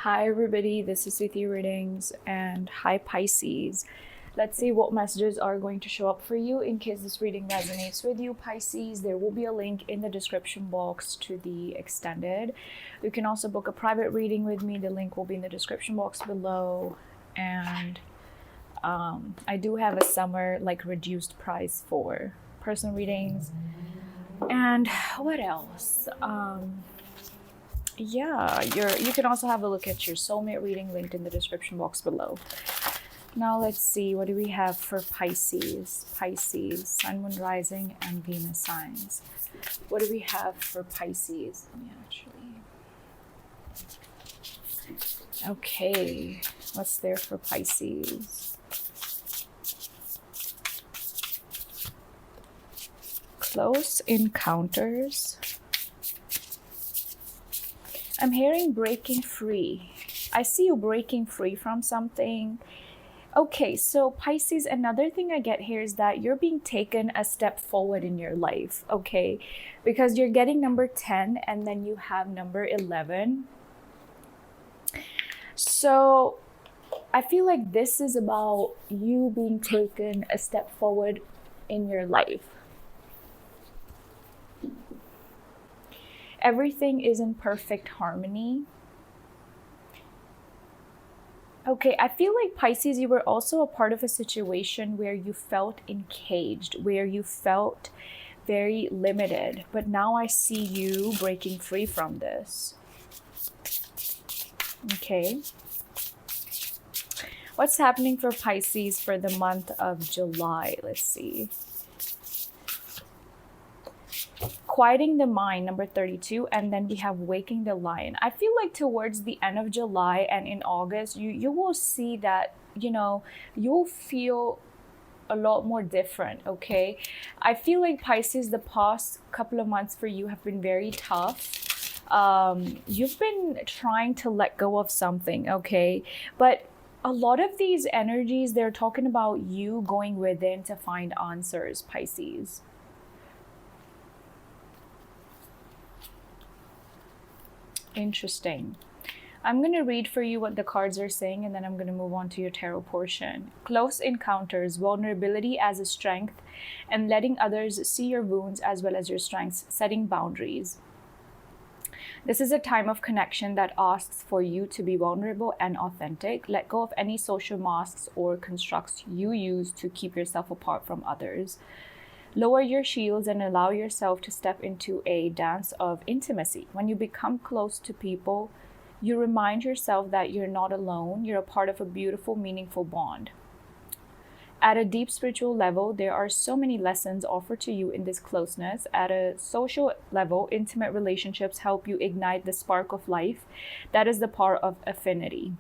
Hi everybody, this is Suthi Readings and hi Pisces. Let's see what messages are going to show up for you in case this reading resonates with you, Pisces. There will be a link in the description box to the extended. You can also book a private reading with me. The link will be in the description box below. And I do have a summer reduced price for personal readings. And what else? You can also have a look at your soulmate reading linked in the description box below. Now let's see, what do we have for Pisces? Pisces, Sun, Moon, Rising, and Venus signs. What do we have for Pisces? Let me actually... Okay, what's there for Pisces? Close encounters. I'm hearing breaking free. I see you breaking free from something. Okay, so Pisces, another thing I get here is that you're being taken a step forward in your life, okay? Because you're getting number 10 and then you have number 11. So I feel like this is about you being taken a step forward in your life. Everything is in perfect harmony. Okay, I feel like Pisces, you were also a part of a situation where you felt encaged, where you felt very limited. But now I see you breaking free from this. Okay. What's happening for Pisces for the month of July? Let's see. Quieting the mind, number 32, and then we have waking the lion. I feel like towards the end of July and in August, you will see that, you'll feel a lot more different, okay? I feel like Pisces, the past couple of months for you have been very tough. You've been trying to let go of something, okay? But a lot of these energies, they're talking about you going within to find answers, Pisces. Interesting. I'm going to read for you what the cards are saying, and then I'm going to move on to your tarot portion. Close encounters, vulnerability as a strength, and letting others see your wounds as well as your strengths, setting boundaries. This is a time of connection that asks for you to be vulnerable and authentic. Let go of any social masks or constructs you use to keep yourself apart from others. Lower your shields and allow yourself to step into a dance of intimacy. When you become close to people, you remind yourself that you're not alone. You're a part of a beautiful, meaningful bond. At a deep spiritual level, there are so many lessons offered to you in this closeness. At a social level, intimate relationships help you ignite the spark of life. That is the power of affinity.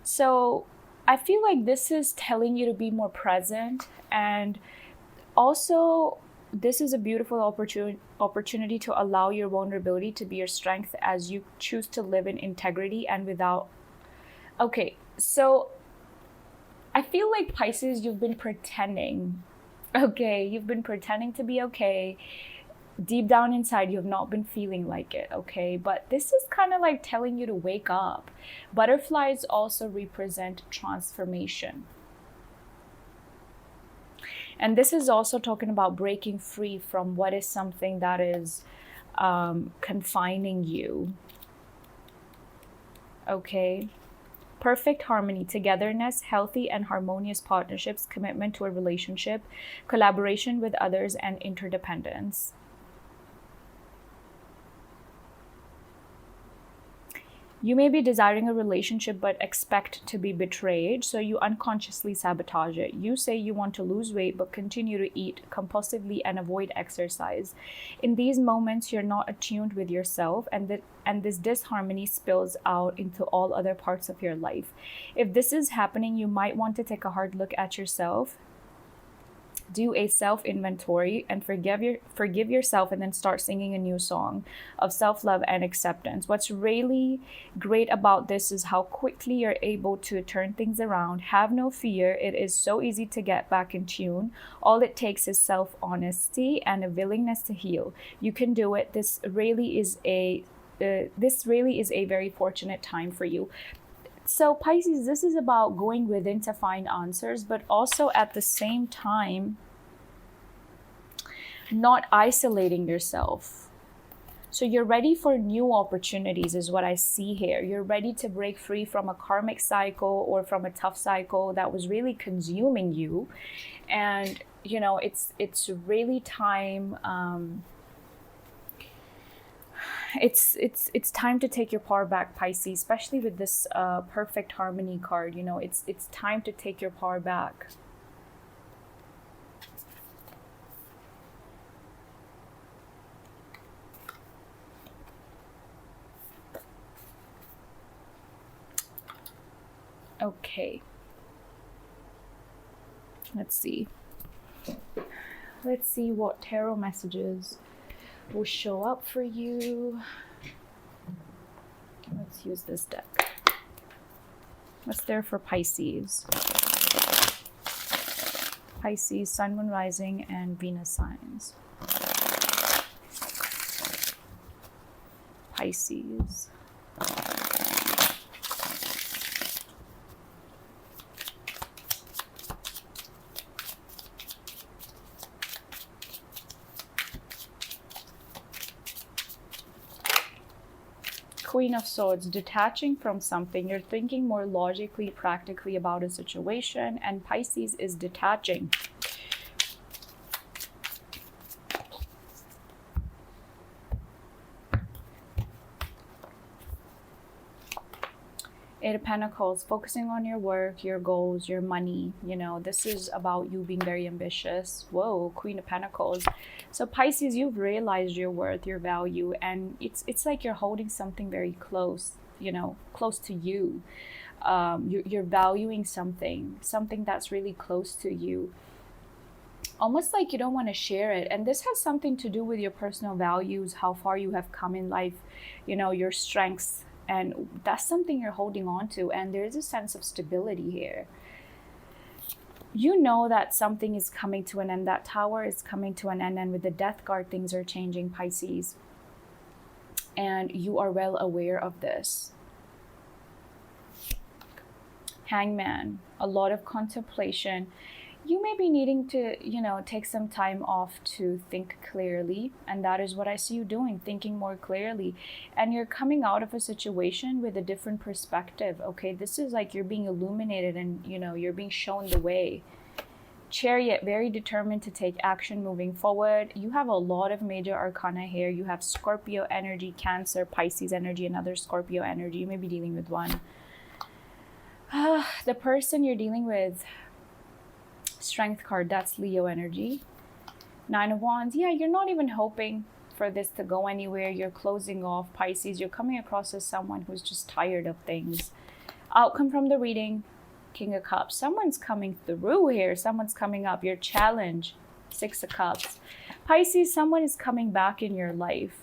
So I feel like this is telling you to be more present, and also this is a beautiful opportunity to allow your vulnerability to be your strength as you choose to live in integrity and without... Okay, so I feel like Pisces, you've been pretending. Okay, you've been pretending to be okay. Deep down inside, you have not been feeling like it, okay? But this is kind of like telling you to wake up. Butterflies also represent transformation. And this is also talking about breaking free from what is something that is confining you. Okay? Perfect harmony, togetherness, healthy and harmonious partnerships, commitment to a relationship, collaboration with others, and interdependence. You may be desiring a relationship but expect to be betrayed, so you unconsciously sabotage it. You say you want to lose weight but continue to eat compulsively and avoid exercise. In these moments, you're not attuned with yourself, and this disharmony spills out into all other parts of your life. If this is happening, you might want to take a hard look at yourself do a self-inventory and forgive yourself, and then start singing a new song of self-love and acceptance. What's really great about this is how quickly you're able to turn things around. Have no fear. It is so easy to get back in tune. All it takes is self-honesty and a willingness to heal. You can do it. This really is a very fortunate time for you. So Pisces, this is about going within to find answers, but also at the same time, not isolating yourself. So you're ready for new opportunities is what I see here. You're ready to break free from a karmic cycle or from a tough cycle that was really consuming you. And, you know, it's really time... It's time to take your power back, Pisces, especially with this perfect harmony card. You know, it's time to take your power back. Okay. Let's see what tarot messages will show up for you. Let's use this deck. What's there for Pisces? Pisces, Sun, Moon, Rising, and Venus signs. Pisces. Queen of Swords, detaching from something. You're thinking more logically, practically about a situation, and Pisces is detaching. Eight of Pentacles, focusing on your work, your goals, your money. You know, this is about you being very ambitious. Whoa, Queen of Pentacles. So Pisces, you've realized your worth, your value, and it's like you're holding something very close, you know, close to you. You're valuing something that's really close to you. Almost like you don't want to share it. And this has something to do with your personal values, how far you have come in life, you know, your strengths. And that's something you're holding on to. And there is a sense of stability here. You know that something is coming to an end. That tower is coming to an end. And with the death card, things are changing, Pisces. And you are well aware of this. Hangman, a lot of contemplation. You may be needing to, you know, take some time off to think clearly. And that is what I see you doing, thinking more clearly. And you're coming out of a situation with a different perspective, okay? This is like you're being illuminated and, you know, you're being shown the way. Chariot, very determined to take action moving forward. You have a lot of major arcana here. You have Scorpio energy, Cancer, Pisces energy, another Scorpio energy. You may be dealing with one. The person you're dealing with, Strength card, that's Leo energy. Nine of Wands, yeah, you're not even hoping for this to go anywhere. You're closing off, Pisces. You're coming across as someone who's just tired of things. Outcome from the reading, King of Cups. Someone's coming through here. Someone's coming up. Your challenge, Six of Cups. Pisces, someone is coming back in your life.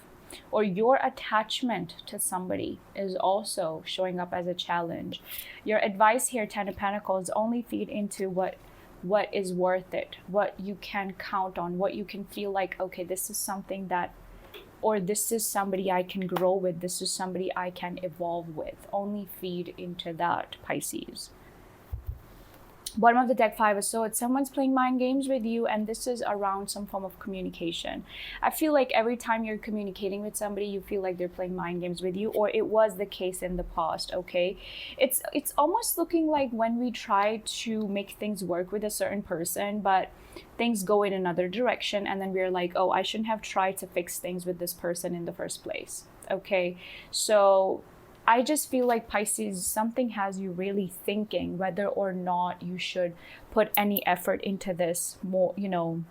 Or your attachment to somebody is also showing up as a challenge. Your advice here, Ten of Pentacles, only feed into what is worth it, what you can count on, what you can feel like, okay, this is something that, or this is somebody I can grow with, this is somebody I can evolve with. Only feed into that, Pisces. Bottom of the deck, Five of Swords. Someone's playing mind games with you, and this is around some form of communication. I feel like every time you're communicating with somebody, you feel like they're playing mind games with you, or it was the case in the past, okay? It's almost looking like when we try to make things work with a certain person, but things go in another direction, and then we're like, oh, I shouldn't have tried to fix things with this person in the first place, okay? So I just feel like, Pisces, something has you really thinking whether or not you should put any effort into this more, you know,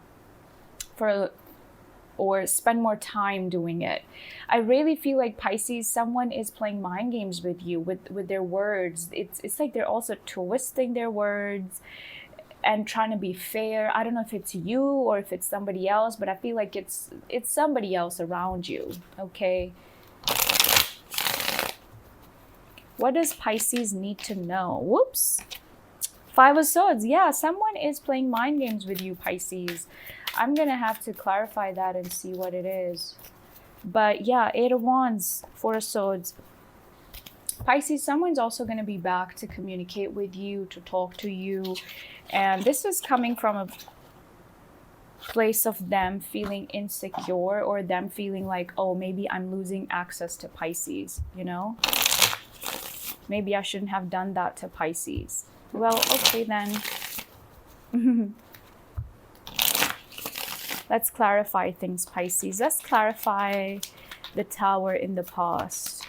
or spend more time doing it. I really feel like, Pisces, someone is playing mind games with you with their words. It's like they're also twisting their words. and trying to be fair. I don't know if it's you or if it's somebody else, but I feel like it's somebody else around you, okay? What does Pisces need to know? Whoops. 5 of Swords. Yeah, someone is playing mind games with you, Pisces. I'm going to have to clarify that and see what it is. But yeah, 8 of Wands, 4 of Swords. Pisces, someone's also going to be back to communicate with you, to talk to you. And this is coming from a place of them feeling insecure, or them feeling like, oh, maybe I'm losing access to Pisces, you know? Maybe I shouldn't have done that to Pisces. Well, okay then. Let's clarify things, Pisces. Let's clarify the Tower in the past.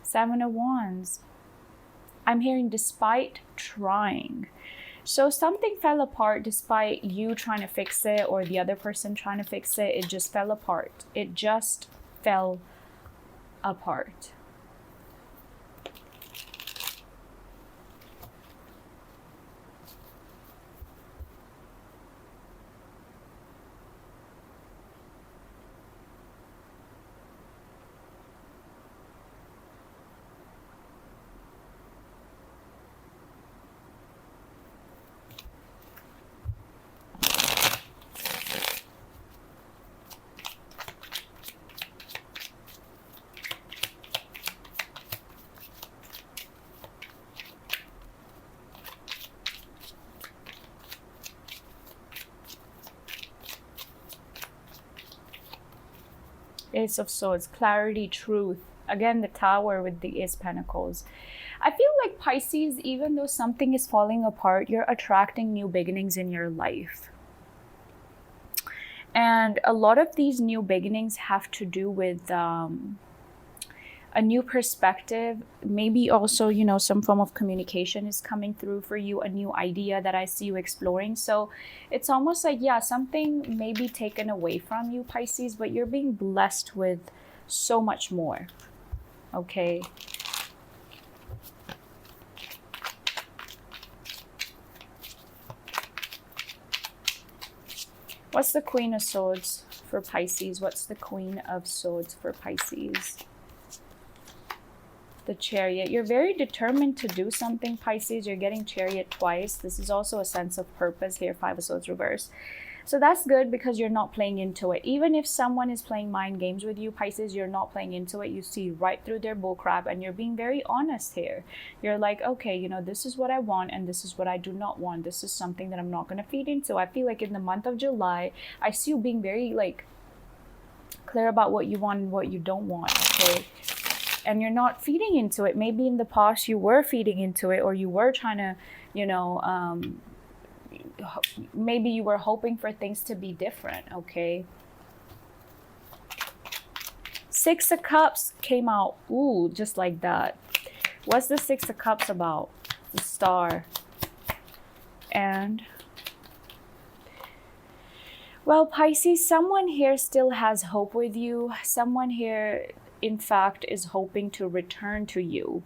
7 of Wands. I'm hearing despite trying. So something fell apart despite you trying to fix it, or the other person trying to fix it. It just fell apart. It just fell apart. Ace of Swords, clarity, truth. Again, the Tower with the Ace Pentacles. I feel like Pisces, even though something is falling apart, you're attracting new beginnings in your life. And a lot of these new beginnings have to do with a new perspective. Maybe also, you know, some form of communication is coming through for you, a new idea that I see you exploring. So it's almost like, yeah, something may be taken away from you, Pisces, but you're being blessed with so much more, okay? What's the Queen of Swords for Pisces? What's the Queen of Swords for Pisces? The Chariot. You're very determined to do something, Pisces. You're getting Chariot twice. This is also a sense of purpose here, 5 of Swords reverse. So that's good because you're not playing into it. Even if someone is playing mind games with you, Pisces, you're not playing into it. You see right through their bullcrap, and you're being very honest here. You're like, okay, you know, this is what I want and this is what I do not want. This is something that I'm not going to feed into. I feel like in the month of July, I see you being very like clear about what you want and what you don't want, okay? And you're not feeding into it. Maybe in the past you were feeding into it, or you were trying to, you know, maybe you were hoping for things to be different, okay? 6 of Cups came out, ooh, just like that. What's the 6 of Cups about? The Star. And, well, Pisces, someone here still has hope with you. Someone here, in fact, is hoping to return to you.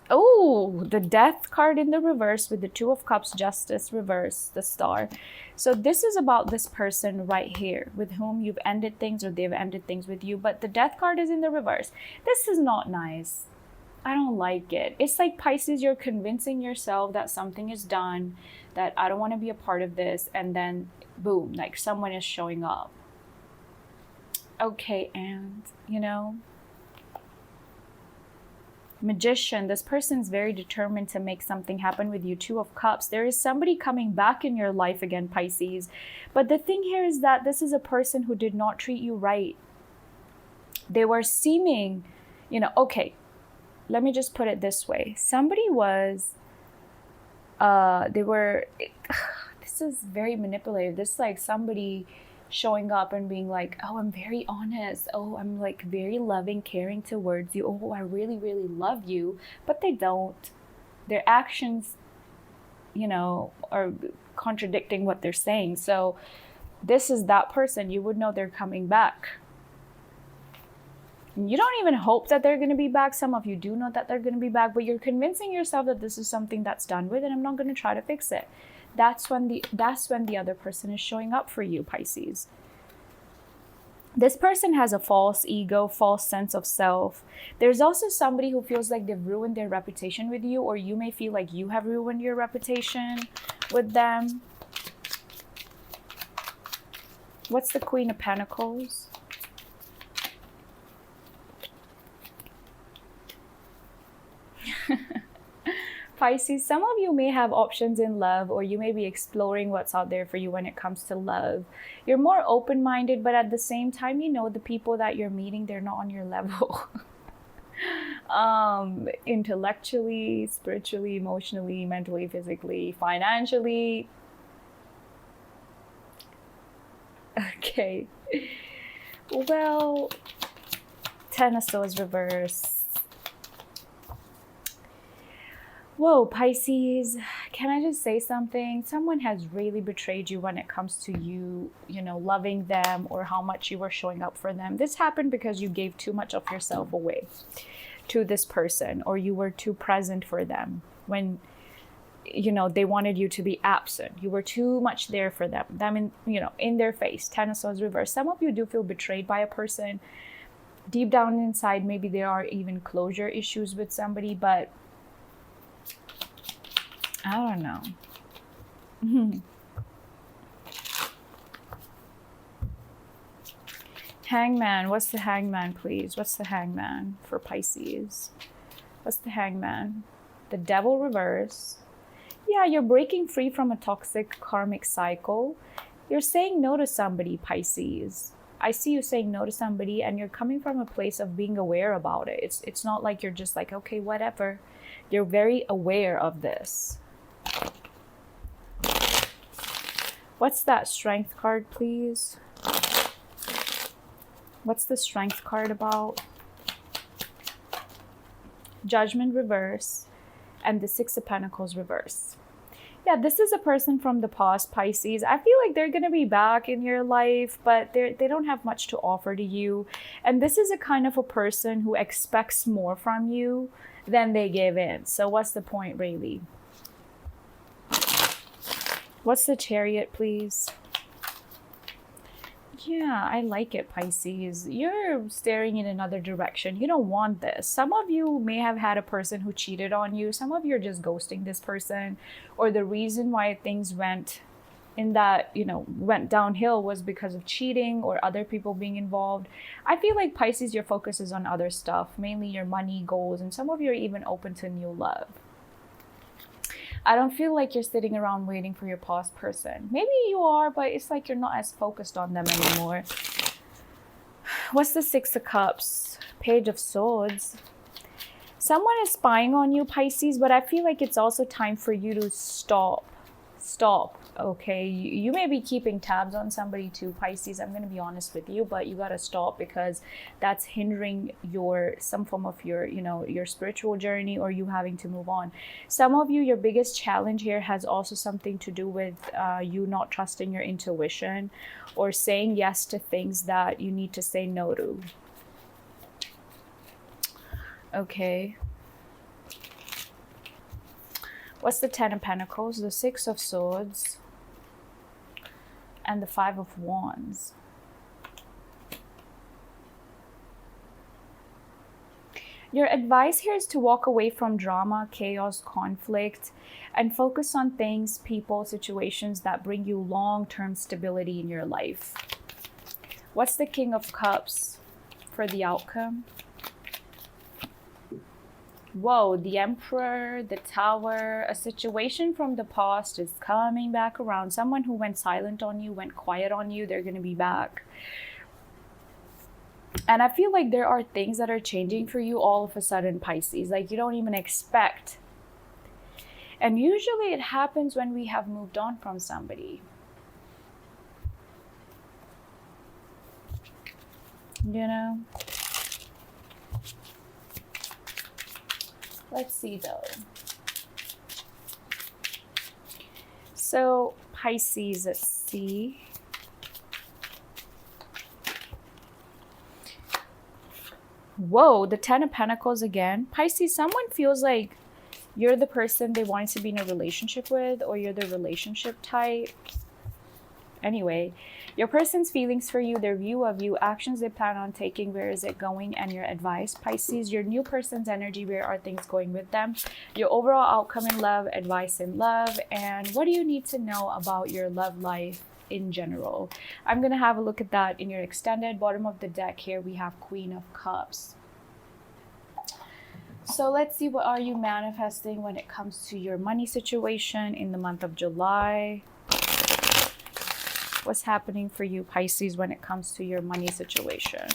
Oh, the Death card in the reverse with the 2 of Cups, Justice reverse, the Star. So this is about this person right here with whom you've ended things, or they've ended things with you. But the Death card is in the reverse. This is not nice. I don't like it. It's like, Pisces, you're convincing yourself that something is done, that I don't want to be a part of this. And then boom, like someone is showing up. Okay, and you know, Magician, this person's very determined to make something happen with you. 2 of Cups. There is somebody coming back in your life again, Pisces. But the thing here is that this is a person who did not treat you right. They were seeming, you know, okay, let me just put it this way. Somebody was, this is very manipulative. This is like somebody showing up and being like, oh, I'm very honest. Oh, I'm like very loving, caring towards you. Oh, I really, really love you. But they don't. Their actions, you know, are contradicting what they're saying. So this is that person. You would know they're coming back. You don't even hope that they're going to be back. Some of you do know that they're going to be back, but you're convincing yourself that this is something that's done with and I'm not going to try to fix it. That's when the other person is showing up for you, Pisces. This person has a false ego, false sense of self. There's also somebody who feels like they've ruined their reputation with you, or you may feel like you have ruined your reputation with them. What's the Queen of Pentacles? Pisces, some of you may have options in love, or you may be exploring what's out there for you when it comes to love. You're more open-minded, but at the same time, you know the people that you're meeting, they're not on your level. Intellectually, spiritually, emotionally, mentally, physically, financially. Okay. Well, Ten of Swords reverse. Whoa, Pisces, can I just say something? Someone has really betrayed you when it comes to you, loving them or how much you were showing up for them. This happened because you gave too much of yourself away to this person, or you were too present for them when, they wanted you to be absent. You were too much there for them. In their face. Ten of Swords reverse. Some of you do feel betrayed by a person. Deep down inside, maybe there are even closure issues with somebody, but I don't know. Hangman. What's the Hangman, please? What's the Hangman for Pisces? What's the Hangman? The Devil reverse. Yeah, you're breaking free from a toxic karmic cycle. You're saying no to somebody, Pisces. I see you saying no to somebody, and you're coming from a place of being aware about it. It's not like you're just like, okay, whatever. You're very aware of this. What's that Strength card, please? What's the Strength card about? Judgment reverse and the Six of Pentacles reverse. Yeah, this is a person from the past, Pisces. I feel like they're going to be back in your life, but they don't have much to offer to you. And this is a kind of a person who expects more from you than they give in. So what's the point, really? What's the Chariot, please? Yeah, I like it, Pisces. You're staring in another direction. You don't want this. Some of you may have had a person who cheated on you. Some of you are just ghosting this person. Or the reason why things went downhill was because of cheating or other people being involved. I feel like, Pisces, your focus is on other stuff, mainly your money, goals, and some of you are even open to new love. I don't feel like you're sitting around waiting for your past person. Maybe you are, but it's like you're not as focused on them anymore. What's the Six of Cups? Page of Swords. Someone is spying on you, Pisces, but I feel like it's also time for you to stop. Okay, you may be keeping tabs on somebody too, Pisces. I'm going to be honest with you, but you got to stop, because that's hindering some form of your spiritual journey, or you having to move on. Some of you, your biggest challenge here has also something to do with you not trusting your intuition, or saying yes to things that you need to say no to. Okay. What's the Ten of Pentacles? The Six of Swords and the Five of Wands. Your advice here is to walk away from drama, chaos, conflict, and focus on things, people, situations that bring you long-term stability in your life. What's the King of Cups for the outcome? Whoa, the Emperor, the Tower, a situation from the past is coming back around. Someone who went silent on you, went quiet on you, they're going to be back. And I feel like there are things that are changing for you all of a sudden, Pisces, like you don't even expect. And usually it happens when we have moved on from somebody. Let's see though. So Pisces, let's see. Whoa, the Ten of Pentacles again. Pisces, someone feels like you're the person they wanted to be in a relationship with, or you're the relationship type. Anyway, your person's feelings for you, their view of you, actions they plan on taking, where is it going, and your advice. Pisces, your new person's energy, where are things going with them, your overall outcome in love, advice in love, and what do you need to know about your love life in general. I'm going to have a look at that in your extended. Bottom of the deck here, we have Queen of Cups. So let's see, what are you manifesting when it comes to your money situation in the month of July? What's happening for you, Pisces, when it comes to your money situation?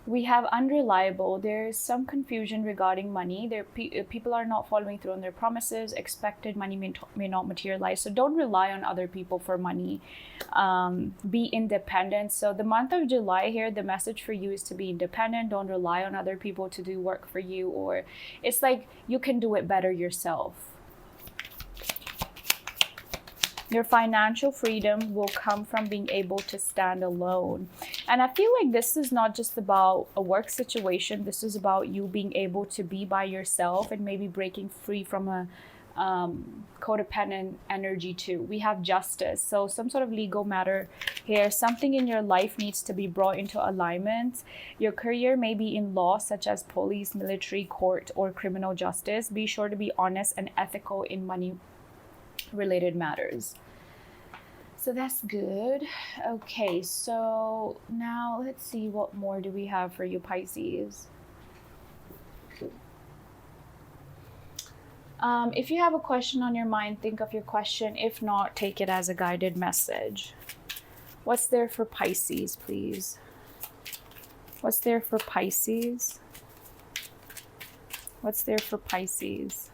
We have unreliable. There's some confusion regarding money. People are not following through on their promises. Expected money may not materialize. So don't rely on other people for money. Be independent. So the month of July here, the message for you is to be independent. Don't rely on other people to do work for you. Or it's like you can do it better yourself. Your financial freedom will come from being able to stand alone. And I feel like this is not just about a work situation. This is about you being able to be by yourself and maybe breaking free from a codependent energy too. We have justice. So some sort of legal matter here. Something in your life needs to be brought into alignment. Your career may be in law, such as police, military, court, or criminal justice. Be sure to be honest and ethical in money related matters. So that's good. Okay, so now let's see, what more do we have for you, Pisces? If you have a question on your mind, think of your question. If not, take it as a guided message. What's there for Pisces, please? What's there for Pisces? What's there for Pisces?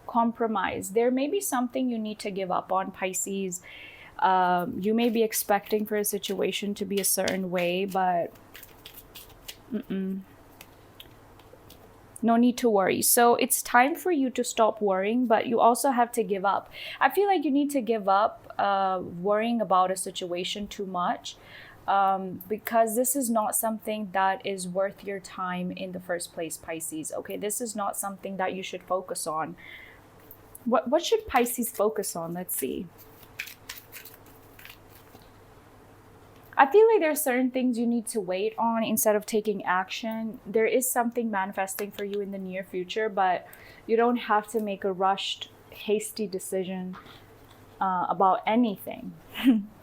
Compromise. There may be something you need to give up on, Pisces. You may be expecting for a situation to be a certain way, but no need to worry. So it's time for you to stop worrying, but you also have to give up. I feel like you need to give up worrying about a situation too much, because this is not something that is worth your time in the first place, Pisces. Okay, this is not something that you should focus on. What should Pisces focus on? Let's see. I feel like there are certain things you need to wait on instead of taking action. There is something manifesting for you in the near future, but you don't have to make a rushed, hasty decision about anything.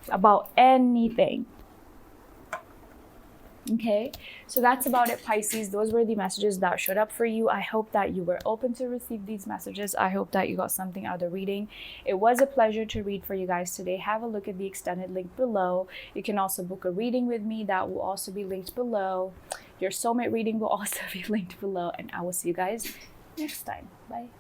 About anything. Okay, so that's about it, Pisces. Those were the messages that showed up for you. I hope that you were open to receive these messages. I hope that you got something out of the reading. It was a pleasure to read for you guys today. Have a look at the extended link below. You can also book a reading with me. That will also be linked below. Your soulmate reading will also be linked below. And I will see you guys next time. Bye.